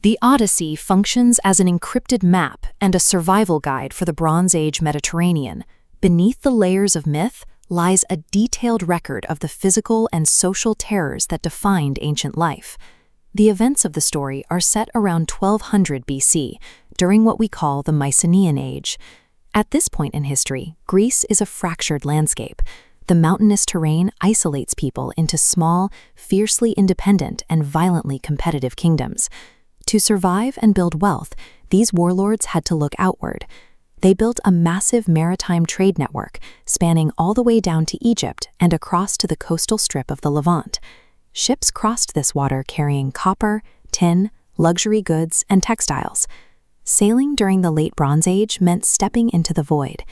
The Odyssey functions as an encrypted map and a survival guide for the Bronze Age Mediterranean. Beneath the layers of myth lies a detailed record of the physical and social terrors that defined ancient life. The events of the story are set around 1200 BC, during what we call the Mycenaean Age. At this point in history, Greece is a fractured landscape. The mountainous terrain isolates people into small, fiercely independent and violently competitive kingdoms. To survive and build wealth, these warlords had to look outward. They built a massive maritime trade network, spanning all the way down to Egypt and across to the coastal strip of the Levant. Ships crossed this water carrying copper, tin, luxury goods, and textiles. Sailing during the Late Bronze Age meant stepping into the void.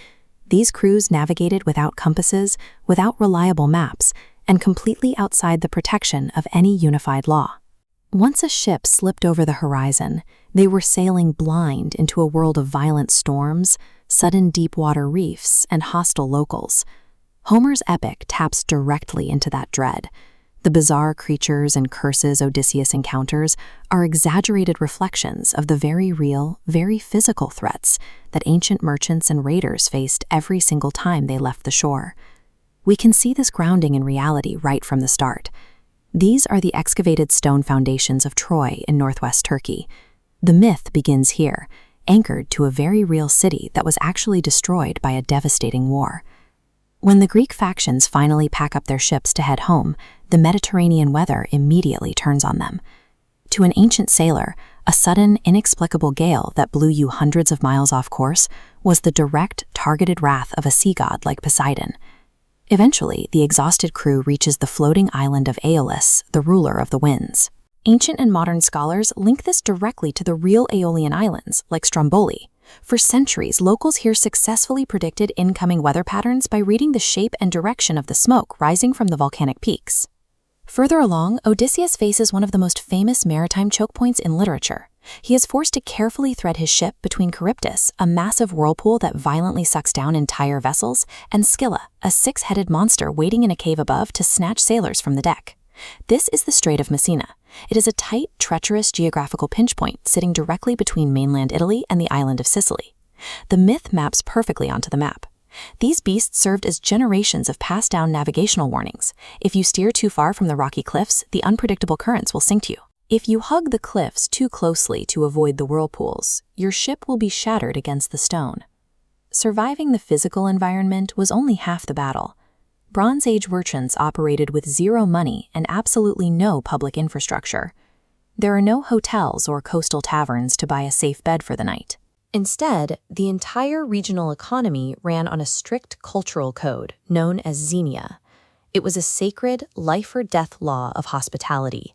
These crews navigated without compasses, without reliable maps, and completely outside the protection of any unified law. Once a ship slipped over the horizon, they were sailing blind into a world of violent storms, sudden deep-water reefs, and hostile locals. Homer's epic taps directly into that dread. The bizarre creatures and curses Odysseus encounters are exaggerated reflections of the very real, very physical threats that ancient merchants and raiders faced every single time they left the shore. We can see this grounding in reality right from the start. These are the excavated stone foundations of Troy in northwest Turkey. The myth begins here, anchored to a very real city that was actually destroyed by a devastating war. When the Greek factions finally pack up their ships to head home, the Mediterranean weather immediately turns on them. To an ancient sailor, a sudden, inexplicable gale that blew you hundreds of miles off course was the direct, targeted wrath of a sea god like Poseidon. Eventually, the exhausted crew reaches the floating island of Aeolus, the ruler of the winds. Ancient and modern scholars link this directly to the real Aeolian islands, like Stromboli. For centuries, locals here successfully predicted incoming weather patterns by reading the shape and direction of the smoke rising from the volcanic peaks. Further along, Odysseus faces one of the most famous maritime choke points in literature. He is forced to carefully thread his ship between Charybdis, a massive whirlpool that violently sucks down entire vessels, and Scylla, a six-headed monster waiting in a cave above to snatch sailors from the deck. This is the Strait of Messina. It is a tight, treacherous geographical pinch point sitting directly between mainland Italy and the island of Sicily. The myth maps perfectly onto the map. These beasts served as generations of passed-down navigational warnings. If you steer too far from the rocky cliffs, the unpredictable currents will sink you. If you hug the cliffs too closely to avoid the whirlpools, your ship will be shattered against the stone. Surviving the physical environment was only half the battle. Bronze Age merchants operated with zero money and absolutely no public infrastructure. There are no hotels or coastal taverns to buy a safe bed for the night. Instead, the entire regional economy ran on a strict cultural code known as xenia. It was a sacred life-or-death law of hospitality.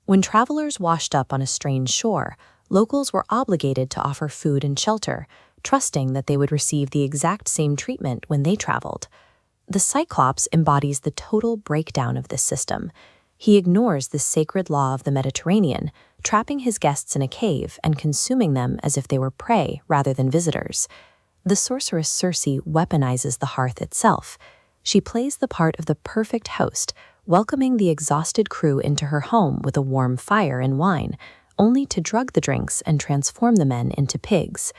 When travelers washed up on a strange shore, locals were obligated to offer food and shelter, trusting that they would receive the exact same treatment when they traveled. The Cyclops embodies the total breakdown of this system. He ignores the sacred law of the Mediterranean, trapping his guests in a cave and consuming them as if they were prey rather than visitors. The sorceress Circe weaponizes the hearth itself. She plays the part of the perfect host, welcoming the exhausted crew into her home with a warm fire and wine, only to drug the drinks and transform the men into pigs.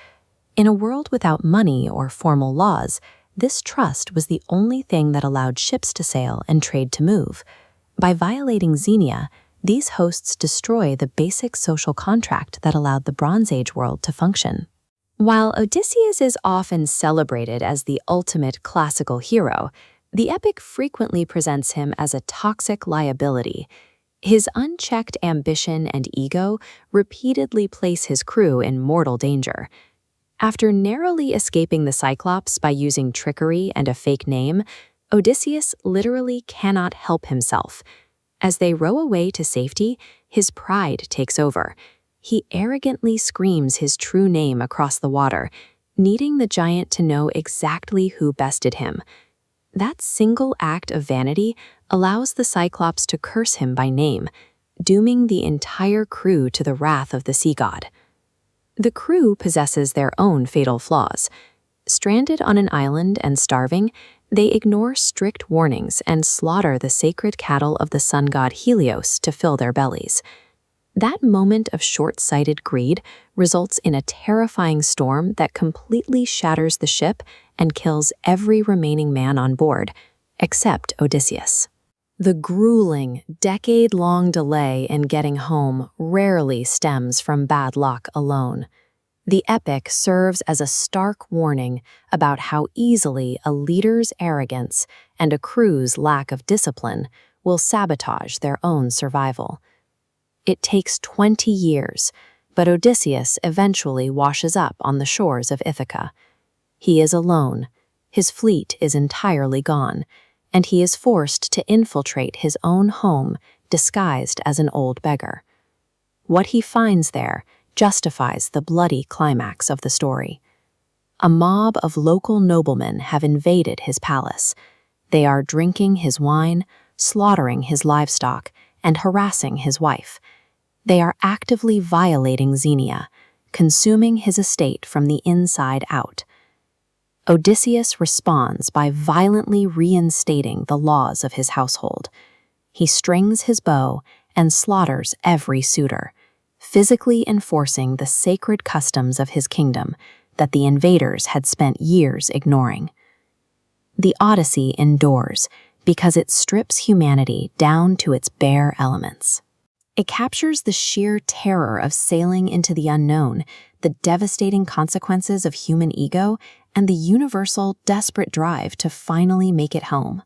In a world without money or formal laws, this trust was the only thing that allowed ships to sail and trade to move. By violating xenia, these hosts destroy the basic social contract that allowed the Bronze Age world to function. While Odysseus is often celebrated as the ultimate classical hero, the epic frequently presents him as a toxic liability. His unchecked ambition and ego repeatedly place his crew in mortal danger. After narrowly escaping the Cyclops by using trickery and a fake name, Odysseus literally cannot help himself. As they row away to safety, his pride takes over. He arrogantly screams his true name across the water, needing the giant to know exactly who bested him. That single act of vanity allows the Cyclops to curse him by name, dooming the entire crew to the wrath of the sea god. The crew possesses their own fatal flaws. Stranded on an island and starving, they ignore strict warnings and slaughter the sacred cattle of the sun god Helios to fill their bellies. That moment of short-sighted greed results in a terrifying storm that completely shatters the ship and kills every remaining man on board, except Odysseus. The grueling, decade-long delay in getting home rarely stems from bad luck alone. The epic serves as a stark warning about how easily a leader's arrogance and a crew's lack of discipline will sabotage their own survival. It takes 20 years, but Odysseus eventually washes up on the shores of Ithaca. He is alone, his fleet is entirely gone, and he is forced to infiltrate his own home disguised as an old beggar. What he finds there justifies the bloody climax of the story. A mob of local noblemen have invaded his palace. They are drinking his wine, slaughtering his livestock, and harassing his wife. They are actively violating Xenia, consuming his estate from the inside out. Odysseus responds by violently reinstating the laws of his household. He strings his bow and slaughters every suitor, physically enforcing the sacred customs of his kingdom that the invaders had spent years ignoring. The Odyssey endures because it strips humanity down to its bare elements. It captures the sheer terror of sailing into the unknown, the devastating consequences of human ego, and the universal, desperate drive to finally make it home.